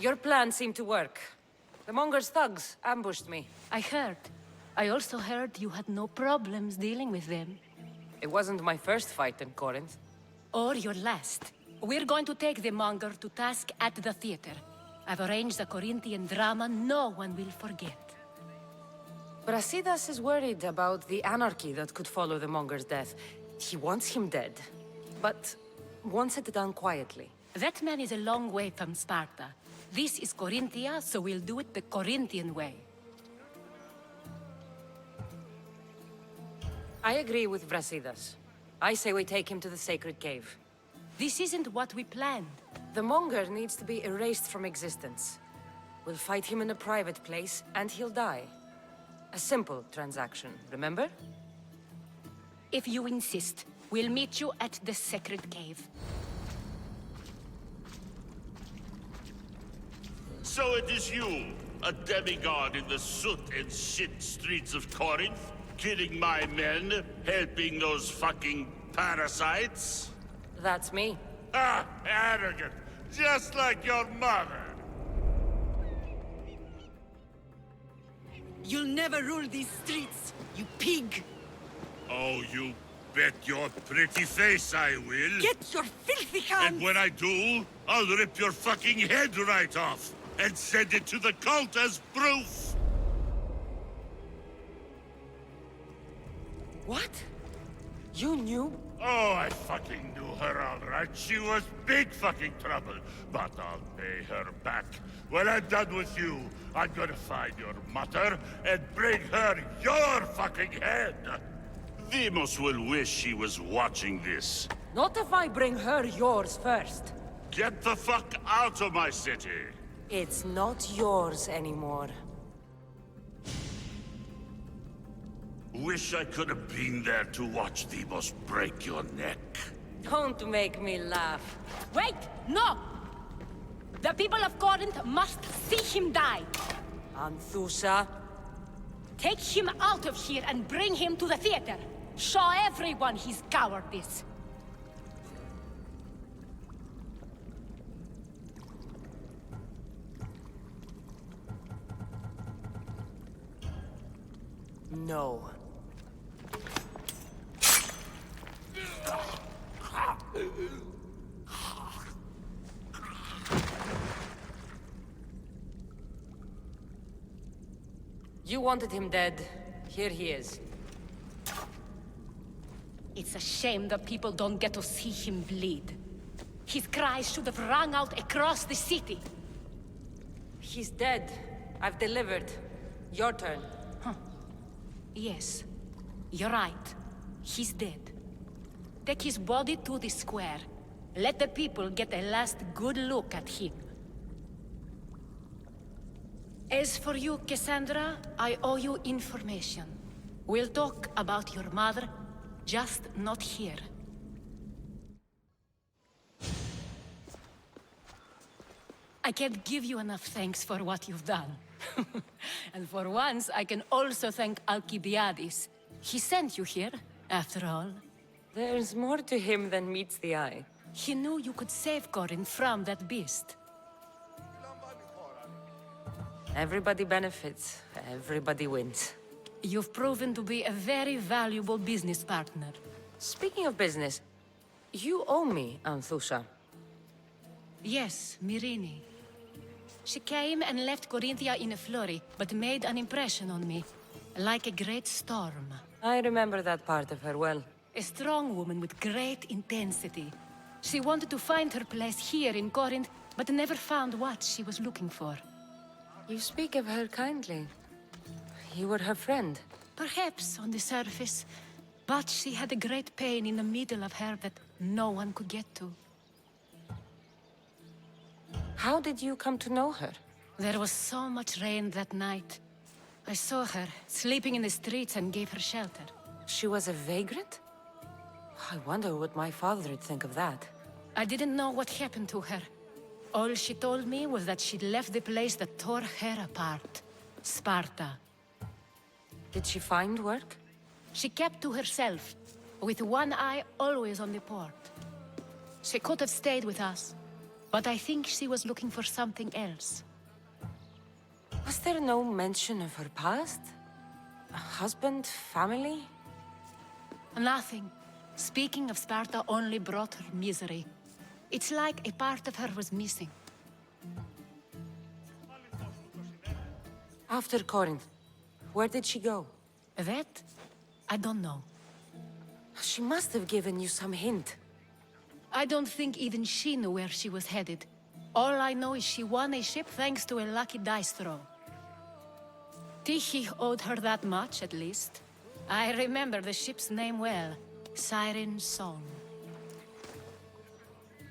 Your plan seemed to work. The Monger's thugs ambushed me. I heard. I also heard you had no problems dealing with them. It wasn't my first fight in Corinth. Or your last. We're going to take the Monger to task at the theater. I've arranged a Corinthian drama no one will forget. Brasidas is worried about the anarchy that could follow the Monger's death. He wants him dead, but wants it done quietly. That man is a long way from Sparta. This is Corinthia, so we'll do it the Corinthian way. I agree with Brasidas. I say we take him to the sacred cave. This isn't what we planned. The Monger needs to be erased from existence. We'll fight him in a private place, and he'll die. A simple transaction, remember? If you insist, we'll meet you at the sacred cave. So it is you, a demigod in the soot and shit streets of Corinth, killing my men, helping those fucking parasites? That's me. Ah, arrogant, just like your mother. You'll never rule these streets, you pig! Oh, you bet your pretty face I will. Get your filthy hands! And when I do, I'll rip your fucking head right off and send it to the cult as proof. What? You knew? Oh, I fucking knew her all right. She was big fucking trouble. But I'll pay her back. When I'm done with you, I'm gonna find your mother and bring her your fucking head. Demos will wish she was watching this. Not if I bring her yours first. Get the fuck out of my city. It's not yours anymore. Wish I could have been there to watch Demos break your neck. Don't make me laugh. Wait! No! The people of Corinth must see him die! Anthusa. Take him out of here and bring him to the theater! Show everyone his cowardice! No. You wanted him dead. Here he is. It's a shame that people don't get to see him bleed. His cries should have rung out across the city. He's dead. I've delivered. Your turn. Yes, you're right. He's dead. Take his body to the square. Let the people get a last good look at him. As for you, Cassandra, I owe you information. We'll talk about your mother, just not here. I can't give you enough thanks for what you've done. And for once, I can also thank Alcibiades. He sent you here, after all. There's more to him than meets the eye. He knew you could save Corinth from that beast. Everybody benefits. Everybody wins. You've proven to be a very valuable business partner. Speaking of business, you owe me, Anthusa. Yes, Myrine. She came and left Corinthia in a flurry, but made an impression on me. Like a great storm. I remember that part of her well. A strong woman with great intensity. She wanted to find her place here in Corinth, but never found what she was looking for. You speak of her kindly. You were her friend. Perhaps on the surface, but she had a great pain in the middle of her that no one could get to. How did you come to know her? There was so much rain that night. I saw her, sleeping in the streets, and gave her shelter. She was a vagrant? I wonder what my father would think of that. I didn't know what happened to her. All she told me was that she'd left the place that tore her apart. Sparta. Did she find work? She kept to herself, with one eye always on the port. She could have stayed with us. But I think she was looking for something else. Was there no mention of her past? A husband, family? Nothing. Speaking of Sparta only brought her misery. It's like a part of her was missing. After Corinth, where did she go? That? I don't know. She must have given you some hint. I don't think even she knew where she was headed. All I know is she won a ship thanks to a lucky dice throw. Tyche owed her that much, at least. I remember the ship's name well. Siren Song.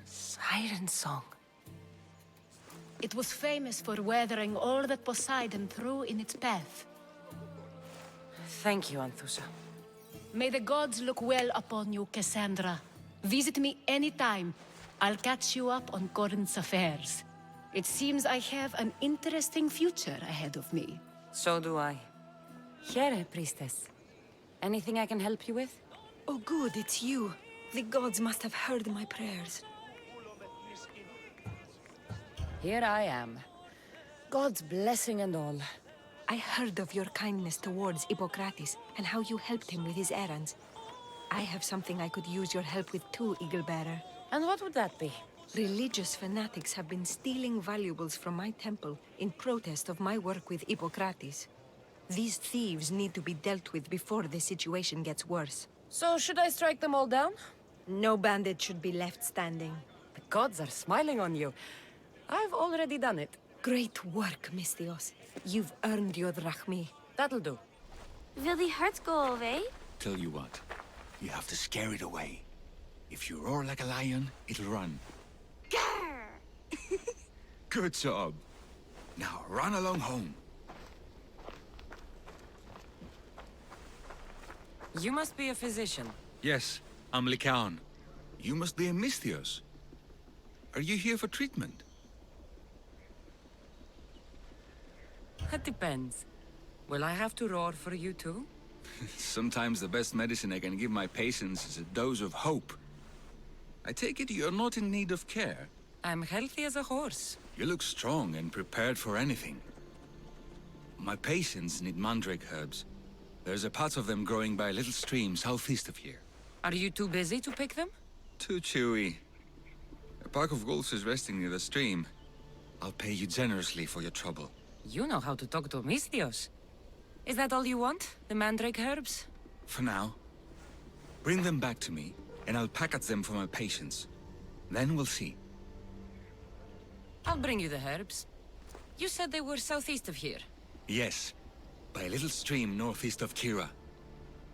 Siren Song. It was famous for weathering all that Poseidon threw in its path. Thank you, Anthusa. May the gods look well upon you, Cassandra. Visit me anytime. I'll catch you up on Corinth's affairs. It seems I have an interesting future ahead of me. So do I. Here, priestess. Anything I can help you with? Oh good, it's you. The gods must have heard my prayers. Here I am. God's blessing and all. I heard of your kindness towards Hippocrates and how you helped him with his errands. I have something I could use your help with too, Eaglebearer. And what would that be? Religious fanatics have been stealing valuables from my temple in protest of my work with Hippocrates. These thieves need to be dealt with before the situation gets worse. So should I strike them all down? No bandit should be left standing. The gods are smiling on you. I've already done it. Great work, Misthios. You've earned your drachmi. That'll do. Will the hurt go away? Tell you what, you have to scare it away. If you roar like a lion, it'll run. Grr! Good job. Now run along home. You must be a physician. Yes, I'm Lycaon. You must be a Misthios. Are you here for treatment? That depends. Will I have to roar for you too? Sometimes the best medicine I can give my patients is a dose of hope. I take it you're not in need of care. I'm healthy as a horse. You look strong and prepared for anything. My patients need mandrake herbs. There's a patch of them growing by a little stream southeast of here. Are you too busy to pick them? Too chewy. A pack of wolves is resting near the stream. I'll pay you generously for your trouble. You know how to talk to Misthios. Is that all you want? The mandrake herbs? For now. Bring them back to me, and I'll package them for my patients. Then we'll see. I'll bring you the herbs. You said they were southeast of here. Yes, by a little stream northeast of Kira.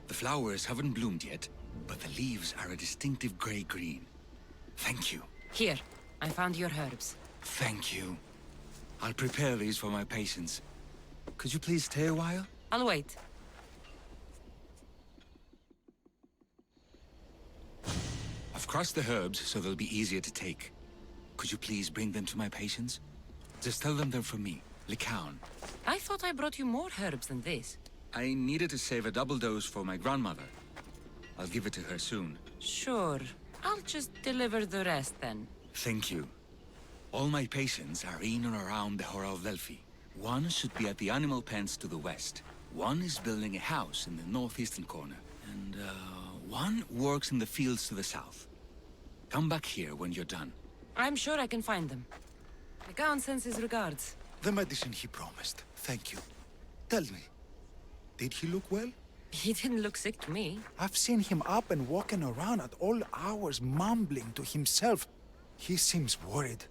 The flowers haven't bloomed yet, but the leaves are a distinctive gray-green. Thank you. Here, I found your herbs. Thank you. I'll prepare these for my patients. Could you please stay a while? I'll wait. I've crushed the herbs so they'll be easier to take. Could you please bring them to my patients? Just tell them they're from me, Lycaon. I thought I brought you more herbs than this. I needed to save a double dose for my grandmother. I'll give it to her soon. Sure. I'll just deliver the rest then. Thank you. All my patients are in or around the Hora of Delphi. One should be at the animal pens to the west. One is building a house in the northeastern corner. And, one works in the fields to the south. Come back here when you're done. I'm sure I can find them. The Count sends his regards. The medicine he promised. Thank you. Tell me, did he look well? He didn't look sick to me. I've seen him up and walking around at all hours, mumbling to himself. He seems worried.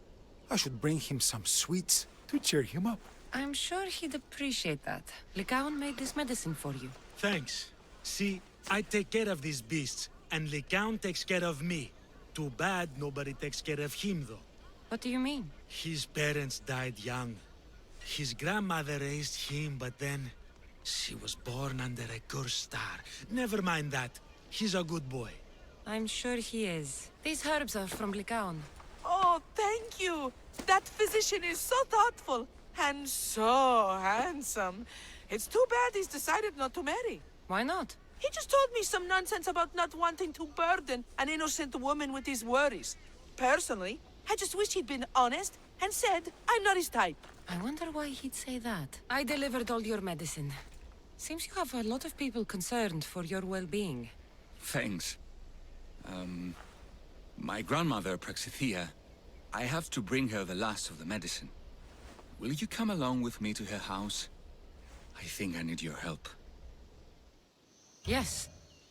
I should bring him some sweets to cheer him up. I'm sure he'd appreciate that. Lycaon made this medicine for you. Thanks. See, I take care of these beasts, and Lycaon takes care of me. Too bad nobody takes care of him, though. What do you mean? His parents died young. His grandmother raised him, but then she was born under a cursed star. Never mind that. He's a good boy. I'm sure he is. These herbs are from Lycaon. Oh, thank you. That physician is so thoughtful and so handsome. It's too bad he's decided not to marry. Why not? He just told me some nonsense about not wanting to burden an innocent woman with his worries. Personally, I just wish he'd been honest and said I'm not his type. I wonder why he'd say that. I delivered all your medicine. Seems you have a lot of people concerned for your well-being. Thanks. My grandmother, Praxithea, I have to bring her the last of the medicine. Will you come along with me to her house? I think I need your help. Yes.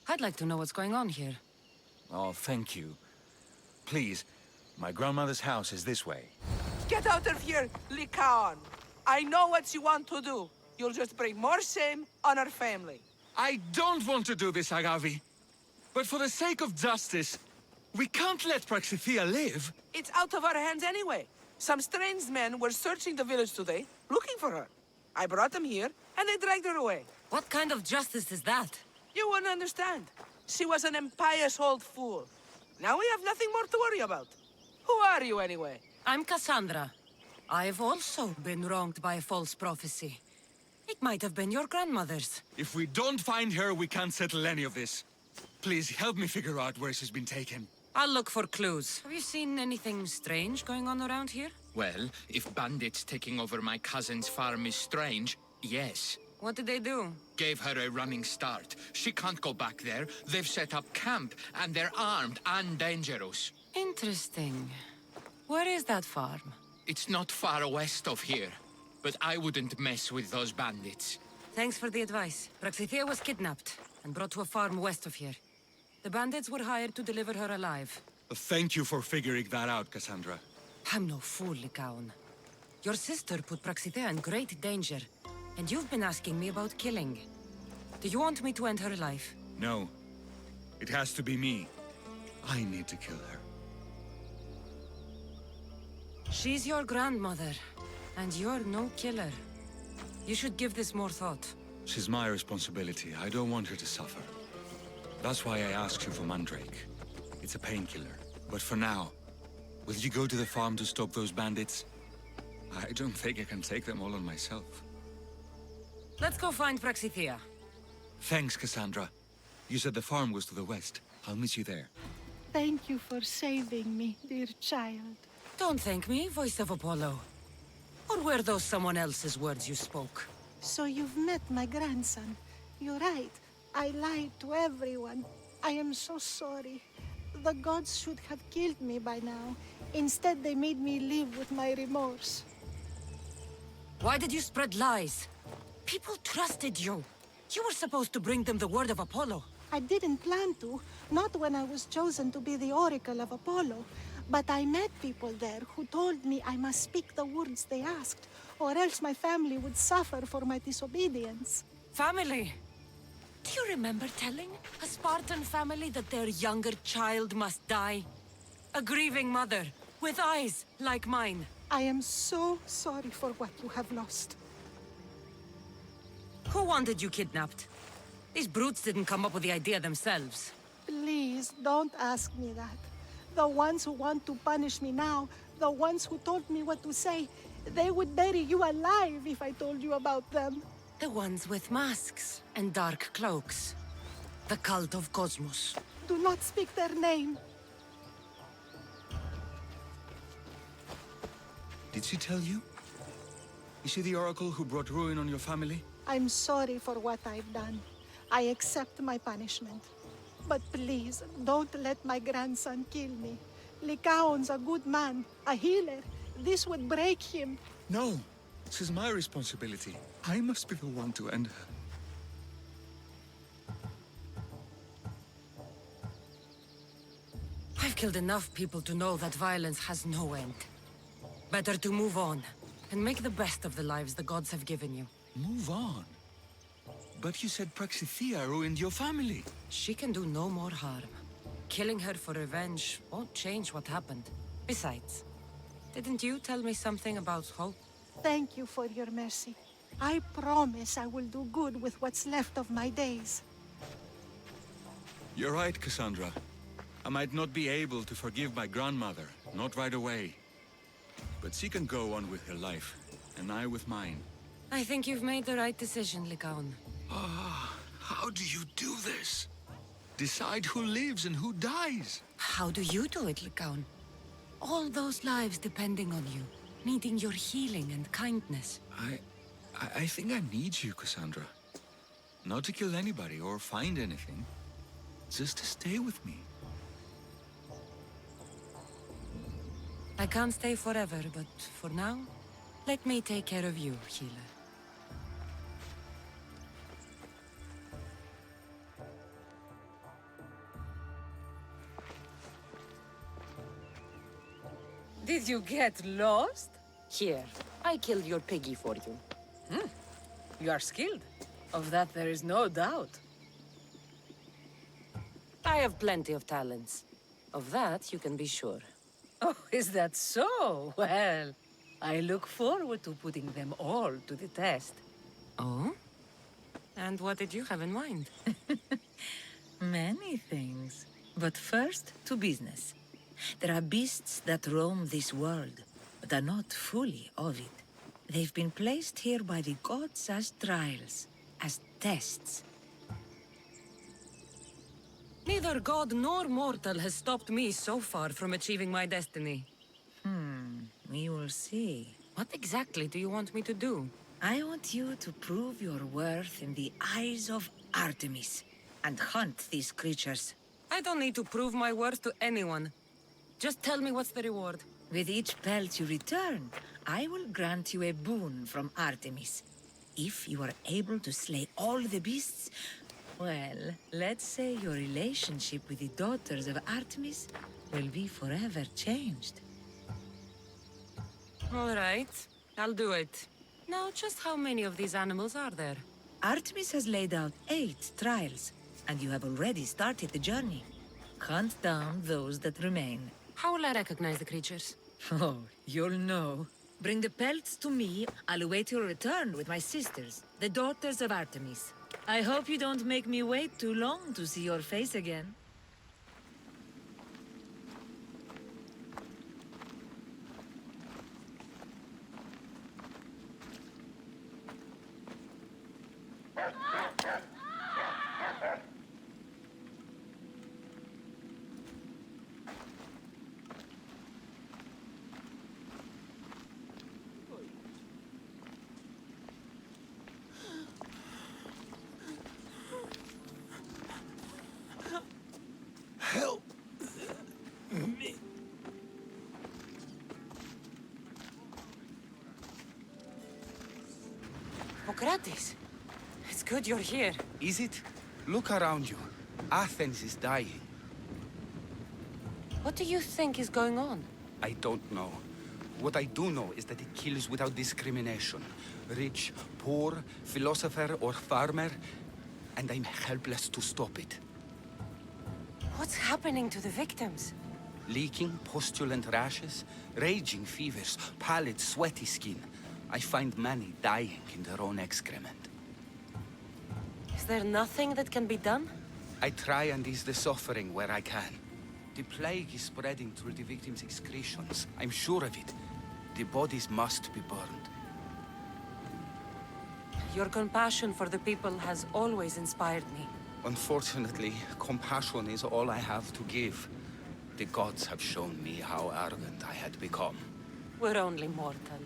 I'd like to know what's going on here. Oh, thank you. Please, my grandmother's house is this way. Get out of here, Lycaon. I know what you want to do. You'll just bring more shame on our family. I don't want to do this, Agavi. But for the sake of justice, we can't let Praxithea live. It's out of our hands anyway. Some strange men were searching the village today, looking for her. I brought them here, and they dragged her away. What kind of justice is that? You won't understand. She was an impious old fool. Now we have nothing more to worry about. Who are you, anyway? I'm Cassandra. I've also been wronged by a false prophecy. It might have been your grandmother's. If we don't find her, we can't settle any of this. Please help me figure out where she's been taken. I'll look for clues. Have you seen anything strange going on around here? Well, if bandits taking over my cousin's farm is strange, yes. What did they do? Gave her a running start. She can't go back there. They've set up camp, and they're armed and dangerous. Interesting. Where is that farm? It's not far west of here, but I wouldn't mess with those bandits. Thanks for the advice. Praxithea was kidnapped and brought to a farm west of here. The bandits were hired to deliver her alive. Thank you for figuring that out, Cassandra. I'm no fool, Lycaon. Your sister put Praxithea in great danger, and you've been asking me about killing. Do you want me to end her life? No. It has to be me. I need to kill her. She's your grandmother, and you're no killer. You should give this more thought. She's my responsibility. I don't want her to suffer. That's why I asked you for Mandrake. It's a painkiller. But for now, will you go to the farm to stop those bandits? I don't think I can take them all on myself. Let's go find Praxithea. Thanks, Cassandra. You said the farm was to the west. I'll meet you there. Thank you for saving me, dear child. Don't thank me, voice of Apollo. Or were those someone else's words you spoke? So you've met my grandson. You're right. I lied to everyone. I am so sorry. The gods should have killed me by now. Instead, they made me live with my remorse. Why did you spread lies? People trusted you. You were supposed to bring them the word of Apollo. I didn't plan to, not when I was chosen to be the Oracle of Apollo. But I met people there who told me I must speak the words they asked, or else my family would suffer for my disobedience. Family? Do you remember telling a Spartan family that their younger child must die? A grieving mother, with eyes like mine. I am so sorry for what you have lost. Who wanted you kidnapped? These brutes didn't come up with the idea themselves. Please, don't ask me that. The ones who want to punish me now, the ones who told me what to say, they would bury you alive if I told you about them. The ones with masks and dark cloaks. The cult of Cosmos. Do not speak their name. Did she tell you? Is she the oracle who brought ruin on your family? I'm sorry for what I've done. I accept my punishment. But please, don't let my grandson kill me. Lycaon's a good man, a healer. This would break him. No, this is my responsibility. I must be the one to end her. I've killed enough people to know that violence has no end. Better to move on, and make the best of the lives the gods have given you. Move on? But you said Praxithea ruined your family. She can do no more harm. Killing her for revenge won't change what happened. Besides, didn't you tell me something about hope? Thank you for your mercy. I promise I will do good with what's left of my days. You're right, Cassandra. I might not be able to forgive my grandmother, not right away. But she can go on with her life, and I with mine. I think you've made the right decision, Lycaon. How do you do this? Decide who lives and who dies? How do you do it, Lycaon? All those lives depending on you, needing your healing and kindness. I think I need you, Cassandra. Not to kill anybody or find anything. Just to stay with me. I can't stay forever, but for now, let me take care of you, healer. Did you get lost? Here, I killed your piggy for you. You are skilled. Of that there is no doubt. I have plenty of talents. Of that you can be sure. Oh, is that so? Well, I look forward to putting them all to the test. Oh? And what did you have in mind? Many things. But first, to business. There are beasts that roam this world, but are not fully of it. They've been placed here by the gods as trials, as tests. Neither god nor mortal has stopped me so far from achieving my destiny. We will see. What exactly do you want me to do? I want you to prove your worth in the eyes of Artemis, and hunt these creatures. I don't need to prove my worth to anyone. Just tell me what's the reward. With each pelt you return, I will grant you a boon from Artemis. If you are able to slay all the beasts, well, let's say your relationship with the daughters of Artemis will be forever changed. All right, I'll do it. Now, just how many of these animals are there? Artemis has laid out 8 trials, and you have already started the journey. Hunt down those that remain. How will I recognize the creatures? Oh, you'll know. Bring the pelts to me. I'll await your return with my sisters, the daughters of Artemis. I hope you don't make me wait too long to see your face again. Help me. Hippocrates, it's good you're here. Is it? Look around you. Athens is dying. What do you think is going on? I don't know. What I do know is that it kills without discrimination. Rich, poor, philosopher or farmer, and I'm helpless to stop it. What's happening to the victims? Leaking, postulant rashes, raging fevers, pallid, sweaty skin. I find many dying in their own excrement. Is there nothing that can be done? I try and ease the suffering where I can. The plague is spreading through the victims' excretions. I'm sure of it. The bodies must be burned. Your compassion for the people has always inspired me. Unfortunately, compassion is all I have to give. The gods have shown me how arrogant I had become. We're only mortal,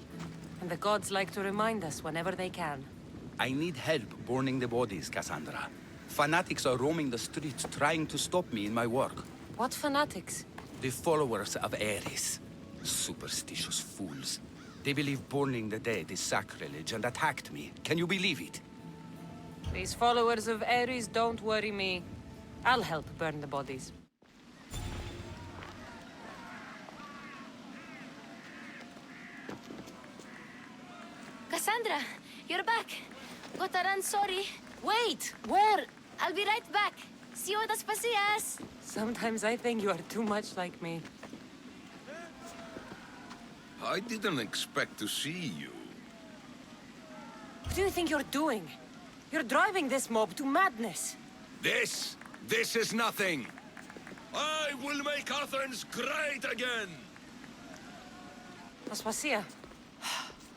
and the gods like to remind us whenever they can. I need help burning the bodies, Cassandra. Fanatics are roaming the streets trying to stop me in my work. What fanatics? The followers of Ares. Superstitious fools. They believe burning the dead is sacrilege and attacked me. Can you believe it? These followers of Ares don't worry me. I'll help burn the bodies. Cassandra, you're back. Gotta run, sorry. Wait! Where? I'll be right back. See you at the Spasias. Sometimes I think you are too much like me. I didn't expect to see you. What do you think you're doing? You're driving this mob to madness. This is nothing. I will make Athens great again. Aspasia.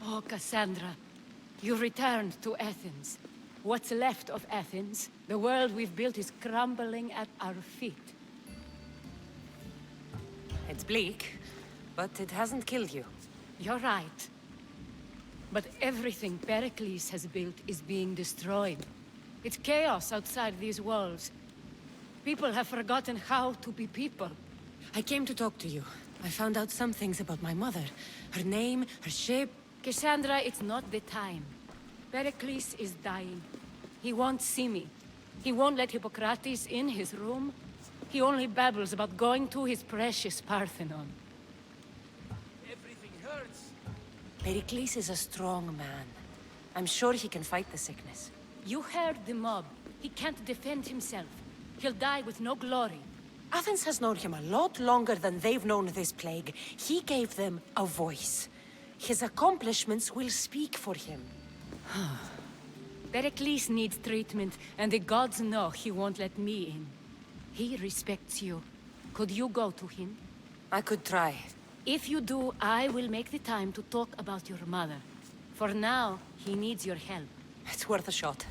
Oh, Cassandra, you returned to Athens. What's left of Athens, the world we've built is crumbling at our feet. It's bleak, but it hasn't killed you. You're right. But everything Pericles has built is being destroyed. It's chaos outside these walls. People have forgotten how to be people. I came to talk to you. I found out some things about my mother. Her name, her shape. Cassandra, it's not the time. Pericles is dying. He won't see me. He won't let Hippocrates in his room. He only babbles about going to his precious Parthenon. Everything hurts. Pericles is a strong man. I'm sure he can fight the sickness. You heard the mob. He can't defend himself. He'll die with no glory. Athens has known him a lot longer than they've known this plague. He gave them a voice. His accomplishments will speak for him. Pericles needs treatment, and the gods know he won't let me in. He respects you. Could you go to him? I could try. If you do, I will make the time to talk about your mother. For now, he needs your help. It's worth a shot.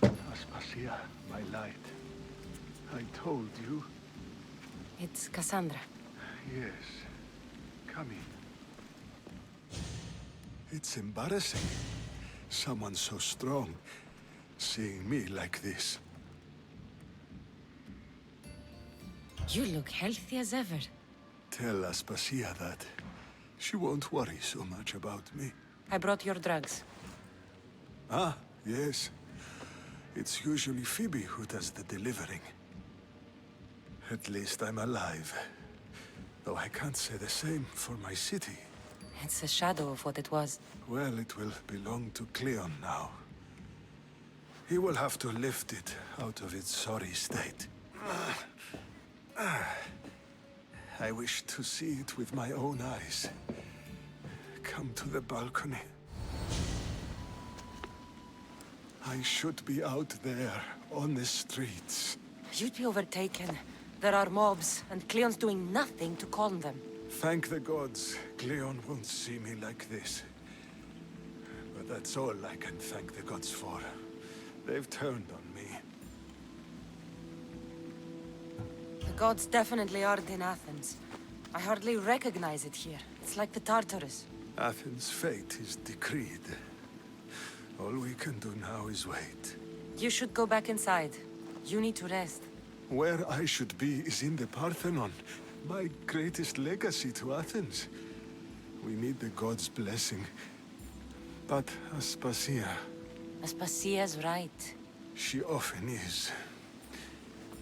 Aspasia, my light. I told you. It's Cassandra. Yes. Come in. It's embarrassing. Someone so strong, seeing me like this. You look healthy as ever. Tell Aspasia that. She won't worry so much about me. I brought your drugs. Ah, yes. It's usually Phoebe who does the delivering. At least I'm alive. Though I can't say the same for my city. It's a shadow of what it was. Well, it will belong to Cleon now. He will have to lift it out of its sorry state. I wish to see it with my own eyes. Come to the balcony. I should be out there, on the streets. You'd be overtaken. There are mobs, and Cleon's doing nothing to calm them. Thank the gods, Cleon won't see me like this. But that's all I can thank the gods for. They've turned on me. The gods definitely aren't in Athens. I hardly recognize it here. It's like the Tartarus. Athens' fate is decreed. All we can do now is wait. You should go back inside. You need to rest. Where I should be is in the Parthenon. My greatest legacy to Athens. We need the gods' blessing. But Aspasia... Aspasia's right. She often is.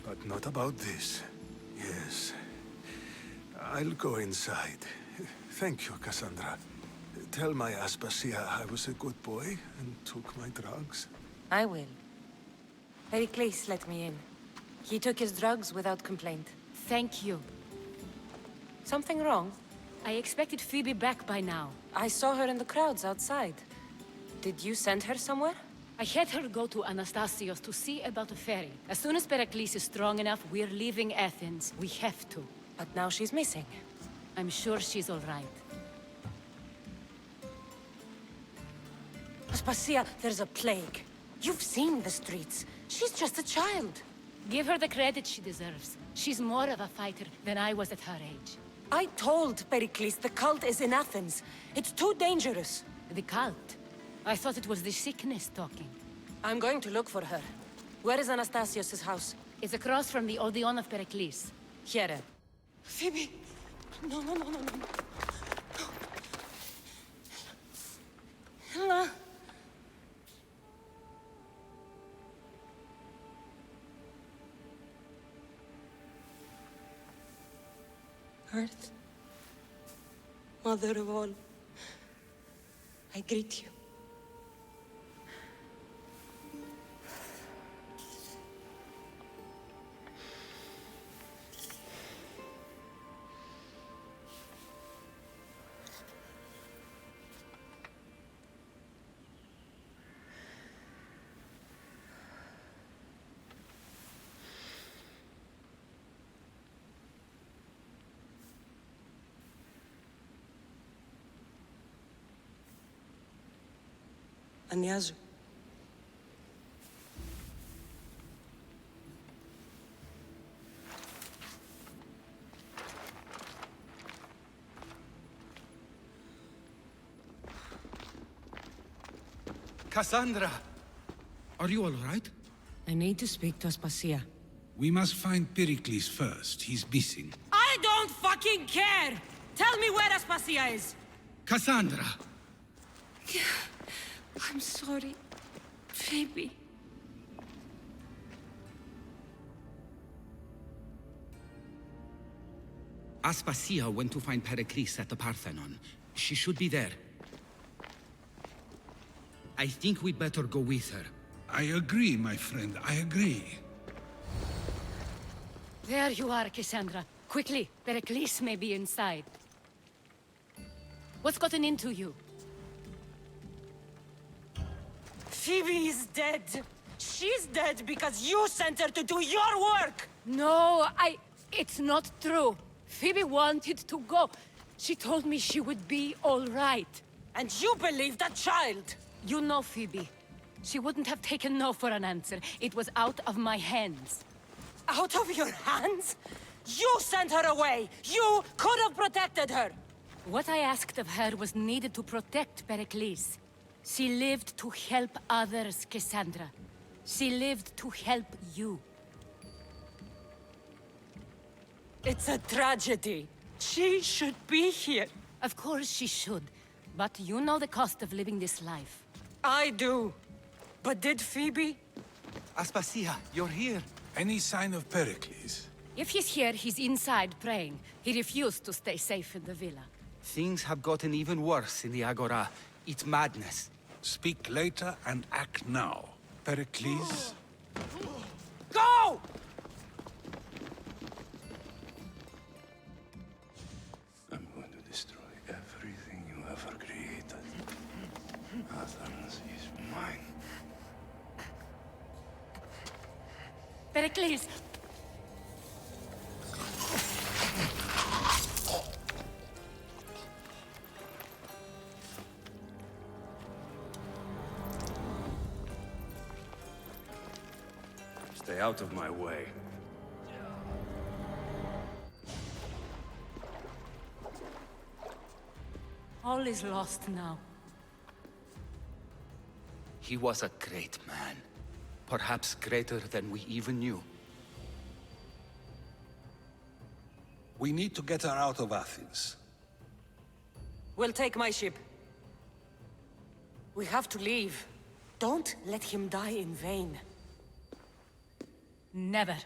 But not about this. Yes. I'll go inside. Thank you, Cassandra. Tell my Aspasia I was a good boy and took my drugs. I will. Pericles let me in. He took his drugs without complaint. Thank you. Something wrong? I expected Phoebe back by now. I saw her in the crowds outside. Did you send her somewhere? I had her go to Anastasios to see about a ferry. As soon as Pericles is strong enough, we're leaving Athens. We have to. But now she's missing. I'm sure she's all right. Aspasia, there's a plague. You've seen the streets. She's just a child. Give her the credit she deserves. She's more of a fighter than I was at her age. I told Pericles the cult is in Athens. It's too dangerous. The cult? I thought it was the sickness talking. I'm going to look for her. Where is Anastasios' house? It's across from the Odeon of Pericles. Here. Phoebe! No, no, no, no, no. Ella. Earth, Mother of all, I greet you. Ανιάζω. Cassandra! Are you all right? I need to speak to Aspasia. We must find Pericles first. He's missing. I don't fucking care! Tell me where Aspasia is! Cassandra! I'm sorry, Phoebe. Aspasia went to find Pericles at the Parthenon. She should be there. I think we'd better go with her. I agree, my friend. I agree. There you are, Cassandra. Quickly, Pericles may be inside. What's gotten into you? Phoebe is dead. She's dead because you sent her to do your work! No, it's not true. Phoebe wanted to go. She told me she would be all right. And you believe that child? You know Phoebe. She wouldn't have taken no for an answer. It was out of my hands. Out of your hands? You sent her away! You could have protected her! What I asked of her was needed to protect Pericles. She lived to help others, Cassandra. She lived to help you. It's a tragedy. She should be here. Of course she should. But you know the cost of living this life. I do. But did Phoebe? Aspasia, you're here. Any sign of Pericles? If he's here, he's inside praying. He refused to stay safe in the villa. Things have gotten even worse in the Agora. It's madness. Speak later and act now. Pericles? Go! I'm going to destroy everything you ever created. Athens is mine. Pericles! Stay out of my way. All is lost now. He was a great man. Perhaps greater than we even knew. We need to get her out of Athens. We'll take my ship. We have to leave. Don't let him die in vain. Never.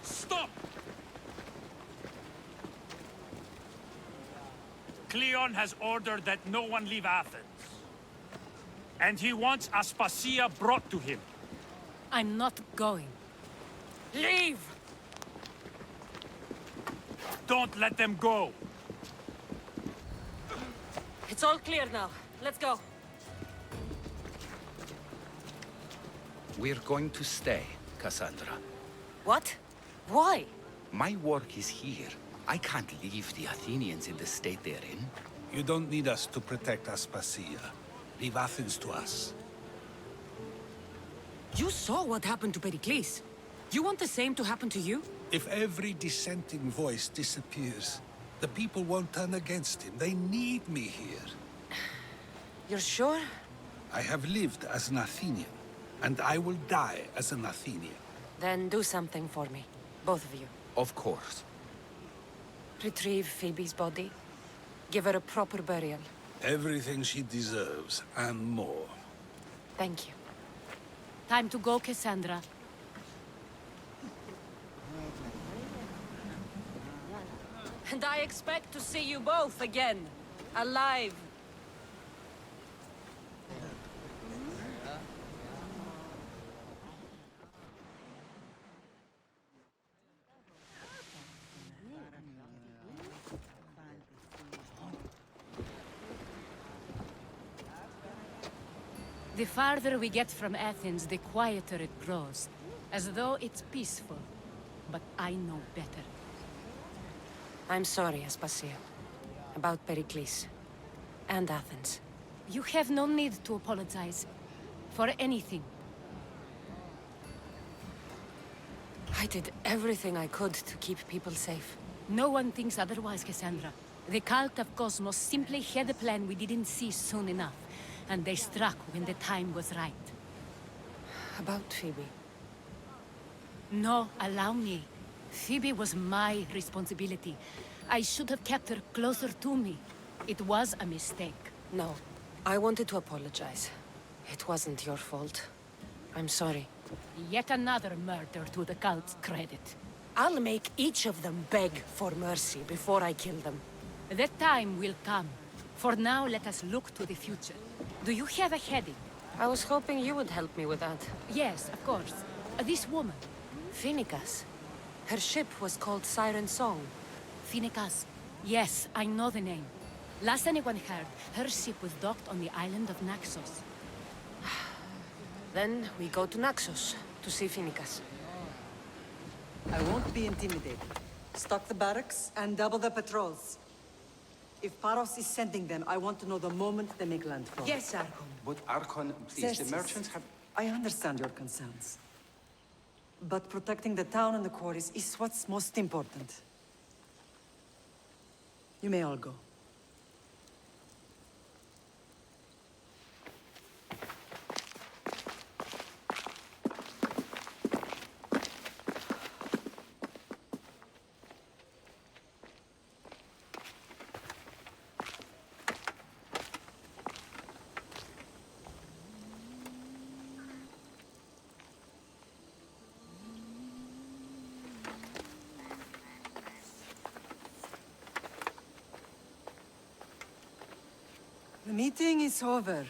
Stop! Cleon has ordered that no one leave Athens. And he wants Aspasia brought to him. I'm not going. Leave! Don't let them go. It's all clear now. Let's go. We're going to stay, Cassandra. What? Why? My work is here. I can't leave the Athenians in the state they're in. You don't need us to protect Aspasia. Leave Athens to us. You saw what happened to Pericles. You want the same to happen to you? If every dissenting voice disappears, the people won't turn against him. They need me here. You're sure? I have lived as an Athenian, and I will die as an Athenian. Then do something for me. Both of you. Of course. Retrieve Phoebe's body. Give her a proper burial. Everything she deserves, and more. Thank you. Time to go, Cassandra. And I expect to see you both again. Alive. The farther we get from Athens, the quieter it grows. As though it's peaceful. But I know better. I'm sorry, Aspasia. About Pericles. And Athens. You have no need to apologize. For anything. I did everything I could to keep people safe. No one thinks otherwise, Cassandra. The cult of Cosmos simply had a plan we didn't see soon enough. And they struck when the time was right. About Phoebe. No, allow me. Phoebe was my responsibility. I should have kept her closer to me. It was a mistake. No, I wanted to apologize. It wasn't your fault. I'm sorry. Yet another murder to the cult's credit. I'll make each of them beg for mercy before I kill them. That time will come. For now, let us look to the future. Do you have a heading? I was hoping you would help me with that. Yes, of course. This woman. Phoenicas. Her ship was called Siren Song. Phoenicas. Yes, I know the name. Last anyone heard, her ship was docked on the island of Naxos. Then we go to Naxos to see Phoenicas. I won't be intimidated. Stock the barracks and double the patrols. If Paros is sending them, I want to know the moment they make landfall. Yes, Archon. But Archon, please, the merchants have... I understand your concerns. But protecting the town and the quarries is what's most important. You may all go. The meeting is over.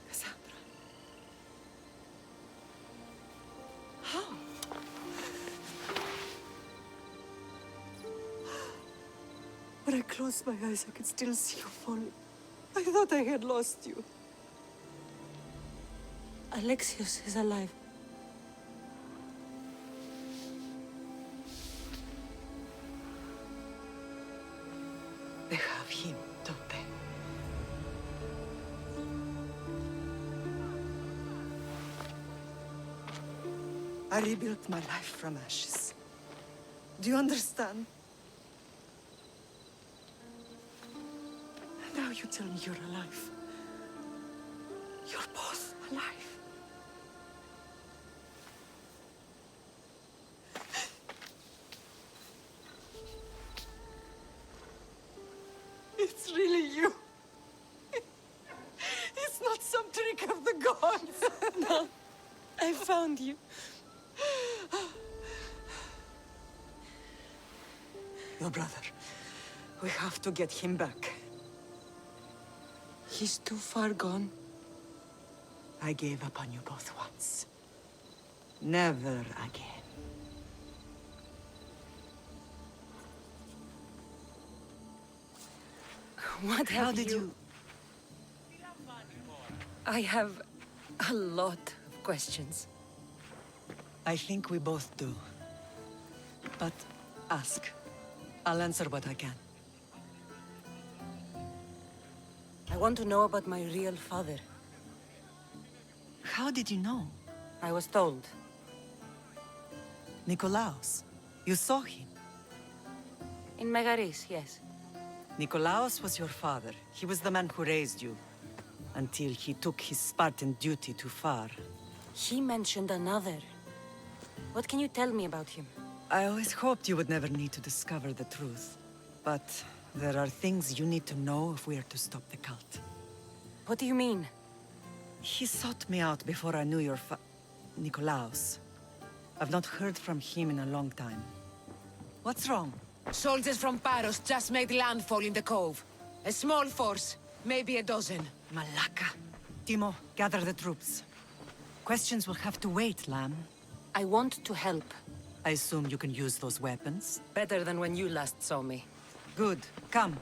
Cassandra. How? When I closed my eyes, I could still see you falling. I thought I had lost you. Alexios is alive. They have him, don't they? I rebuilt my life from ashes. Do you understand? And now you tell me you're alive. You're both alive. It's really you. It's not some trick of the gods. No, I found you. Your brother. We have to get him back. He's too far gone. I gave up on you both once. Never again. What How have did you... I have a lot of questions. I think we both do. But ask. I'll answer what I can. I want to know about my real father. How did you know? I was told. Nikolaos. You saw him. In Megaris, yes. Nikolaos was your father. He was the man who raised you. Until he took his Spartan duty too far. He mentioned another. What can you tell me about him? I always hoped you would never need to discover the truth. But there are things you need to know if we are to stop the cult. What do you mean? He sought me out before I knew your Nikolaos. I've not heard from him in a long time. What's wrong? Soldiers from Paros just made landfall in the cove. A small force, maybe a dozen. Malaka. Timo, gather the troops. Questions will have to wait, Lamb. I want to help. I assume you can use those weapons? Better than when you last saw me. Good. Come.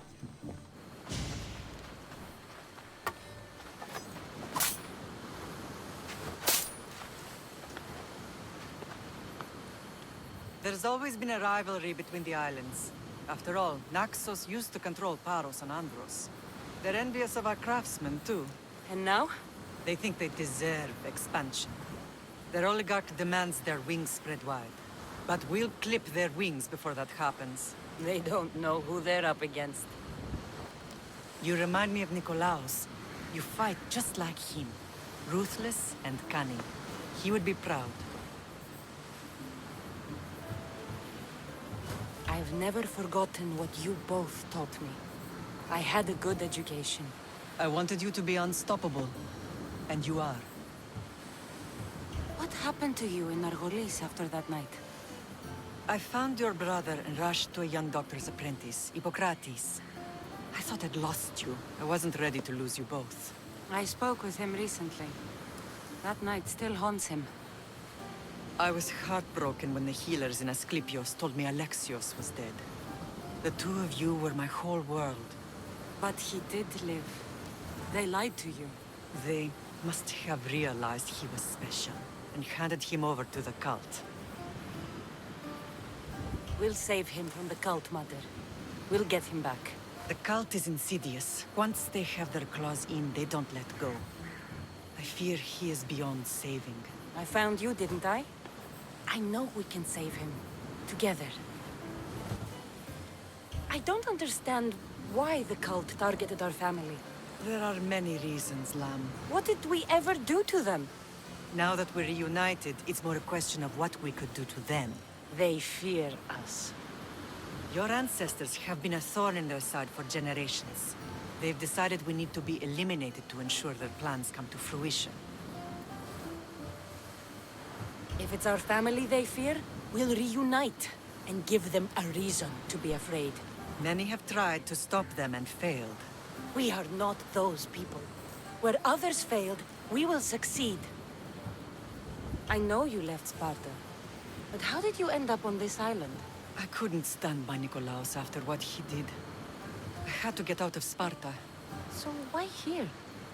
There's always been a rivalry between the islands. After all, Naxos used to control Paros and Andros. They're envious of our craftsmen, too. And now? They think they deserve expansion. Their oligarch demands their wings spread wide. But we'll clip their wings before that happens. They don't know who they're up against. You remind me of Nikolaos. You fight just like him. Ruthless and cunning. He would be proud. I've never forgotten what you both taught me. I had a good education. I wanted you to be unstoppable. And you are. What happened to you in Nargolis after that night? I found your brother and rushed to a young doctor's apprentice, Hippocrates. I thought I'd lost you. I wasn't ready to lose you both. I spoke with him recently. That night still haunts him. I was heartbroken when the healers in Asclepios told me Alexios was dead. The two of you were my whole world. But he did live. They lied to you. They must have realized he was special and handed him over to the cult. We'll save him from the cult, Mother. We'll get him back. The cult is insidious. Once they have their claws in, they don't let go. I fear he is beyond saving. I found you, didn't I? I know we can save him. Together. I don't understand why the cult targeted our family. There are many reasons, Lamb. What did we ever do to them? Now that we're reunited, it's more a question of what we could do to them. They fear us. Your ancestors have been a thorn in their side for generations. They've decided we need to be eliminated to ensure their plans come to fruition. If it's our family they fear, we'll reunite and give them a reason to be afraid. Many have tried to stop them and failed. We are not those people. Where others failed, we will succeed. I know you left Sparta, but how did you end up on this island? I couldn't stand by Nikolaos after what he did. I had to get out of Sparta. So why here?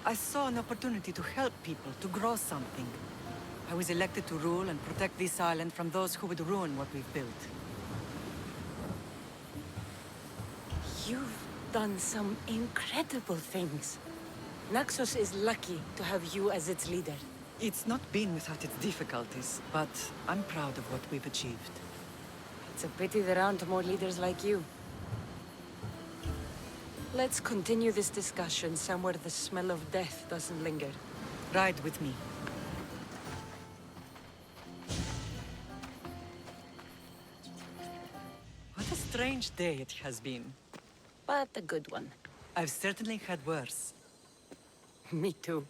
I saw an opportunity to help people, to grow something. I was elected to rule and protect this island from those who would ruin what we've built. You've done some incredible things. Naxos is lucky to have you as its leader. It's not been without its difficulties, but I'm proud of what we've achieved. It's a pity there aren't more leaders like you. Let's continue this discussion somewhere the smell of death doesn't linger. Ride with me. What a strange day it has been. But a good one. I've certainly had worse. Me too.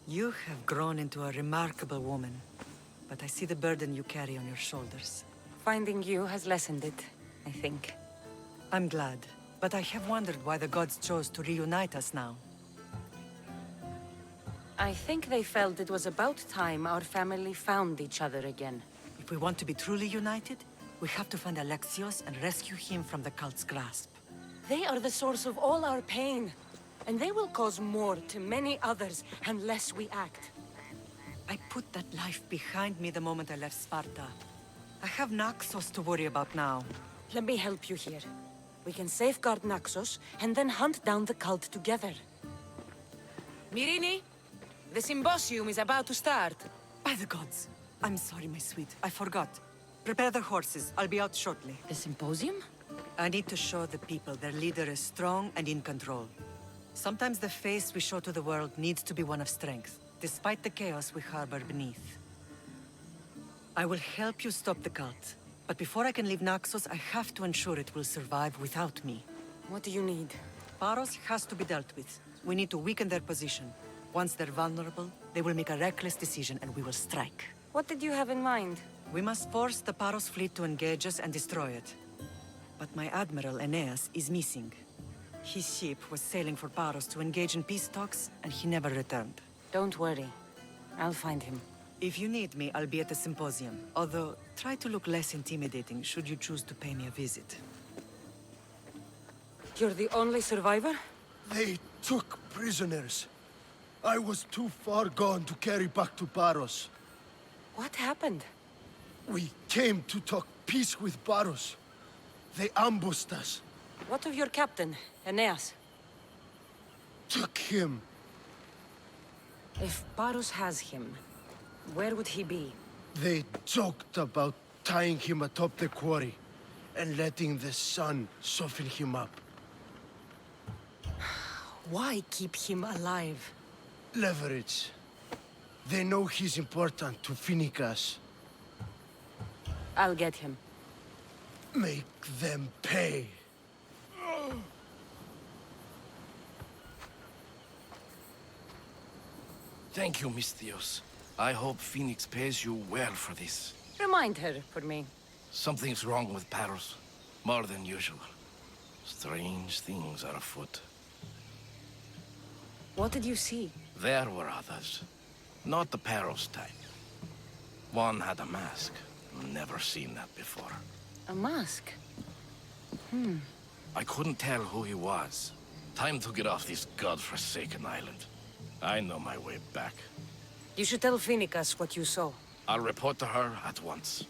You have grown into a remarkable woman, but I see the burden you carry on your shoulders. Finding you has lessened it, I think. I'm glad, but I have wondered why the gods chose to reunite us now. I think they felt it was about time our family found each other again. If we want to be truly united, we have to find Alexios and rescue him from the cult's grasp. They are the source of all our pain, and they will cause more to many others unless we act. I put that life behind me the moment I left Sparta. I have Naxos to worry about now. Let me help you here. We can safeguard Naxos, and then hunt down the cult together. Myrrine, the symposium is about to start. By the gods! I'm sorry, my sweet. I forgot. Prepare the horses. I'll be out shortly. The symposium? I need to show the people their leader is strong and in control. Sometimes the face we show to the world needs to be one of strength, despite the chaos we harbor beneath. I will help you stop the cult. But before I can leave Naxos, I have to ensure it will survive without me. What do you need? Paros has to be dealt with. We need to weaken their position. Once they're vulnerable, they will make a reckless decision and we will strike. What did you have in mind? We must force the Paros fleet to engage us and destroy it. But my admiral, Aeneas, is missing. His ship was sailing for Paros to engage in peace talks, and he never returned. Don't worry. I'll find him. If you need me, I'll be at the symposium. Although, try to look less intimidating should you choose to pay me a visit. You're the only survivor? They took prisoners. I was too far gone to carry back to Paros. What happened? We came to talk peace with Paros. They ambushed us. What of your captain, Aeneas? Took him. If Paros has him, where would he be? They joked about tying him atop the quarry and letting the sun soften him up. Why keep him alive? Leverage. They know he's important to Finicas. I'll get him. Make them pay. Thank you, Misthios. I hope Phoenix pays you well for this. Remind her for me. Something's wrong with Paros. More than usual. Strange things are afoot. What did you see? There were others. Not the Paros type. One had a mask. Never seen that before. A mask? I couldn't tell who he was. Time to get off this godforsaken island. I know my way back. You should tell Finicas what you saw. I'll report to her at once.